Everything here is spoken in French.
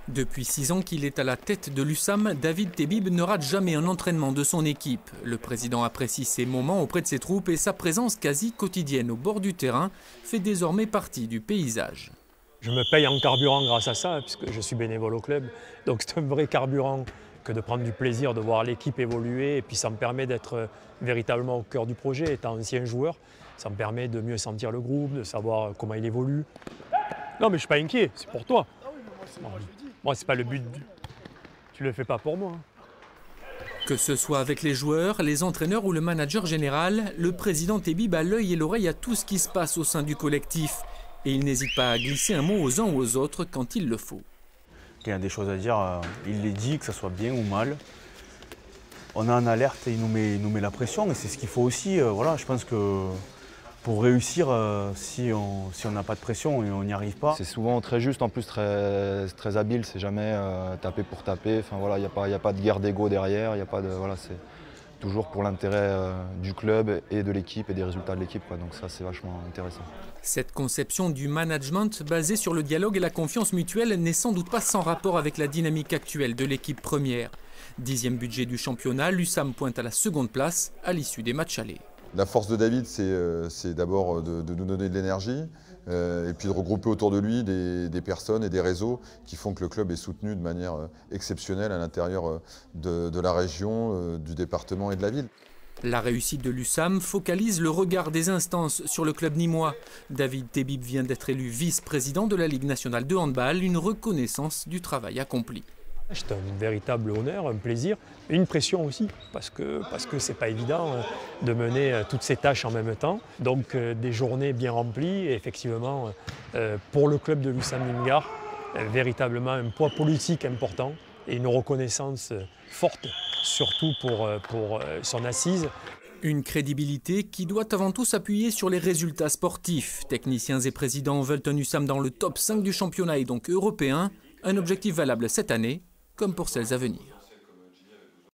Depuis 6 ans qu'il est à la tête de l'USAM, David Tebib ne rate jamais un entraînement de son équipe. Le président apprécie ses moments auprès de ses troupes et sa présence quasi quotidienne au bord du terrain fait désormais partie du paysage. Je me paye en carburant grâce à ça, puisque je suis bénévole au club. Donc c'est un vrai carburant que de prendre du plaisir de voir l'équipe évoluer. Et puis ça me permet d'être véritablement au cœur du projet. Étant ancien joueur, ça me permet de mieux sentir le groupe, de savoir comment il évolue. Non mais je ne suis pas inquiet, c'est pour toi. Moi, c'est pas le but. Tu le fais pas pour moi. Que ce soit avec les joueurs, les entraîneurs ou le manager général, le président Tebib a l'œil et l'oreille à tout ce qui se passe au sein du collectif. Et il n'hésite pas à glisser un mot aux uns ou aux autres quand il le faut. Il y a des choses à dire, il les dit, que ce soit bien ou mal. On a en alerte et il nous met la pression et c'est ce qu'il faut aussi. Voilà, je pense que pour réussir, si on n'a pas de pression et on n'y arrive pas. C'est souvent très juste, en plus très habile, c'est jamais taper pour taper. Enfin, voilà, il n'y a pas de guerre d'ego derrière, voilà, c'est toujours pour l'intérêt du club et de l'équipe et des résultats de l'équipe. Donc ça, c'est vachement intéressant. Cette conception du management basée sur le dialogue et la confiance mutuelle n'est sans doute pas sans rapport avec la dynamique actuelle de l'équipe première. 10e budget du championnat, l'USAM pointe à la seconde place à l'issue des matchs allés. La force de David, c'est d'abord de nous donner de l'énergie et puis de regrouper autour de lui des personnes et des réseaux qui font que le club est soutenu de manière exceptionnelle à l'intérieur de la région, du département et de la ville. La réussite de l'USAM focalise le regard des instances sur le club nîmois. David Tebib vient d'être élu vice-président de la Ligue nationale de handball, une reconnaissance du travail accompli. C'est un véritable honneur, un plaisir, une pression aussi, parce que c'est pas évident de mener toutes ces tâches en même temps. Donc des journées bien remplies et effectivement pour le club de l'USAM Limgar, véritablement un poids politique important et une reconnaissance forte, surtout pour son assise. Une crédibilité qui doit avant tout s'appuyer sur les résultats sportifs. Techniciens et présidents veulent un USAM dans le top 5 du championnat et donc européen, un objectif valable cette année comme pour celles à venir.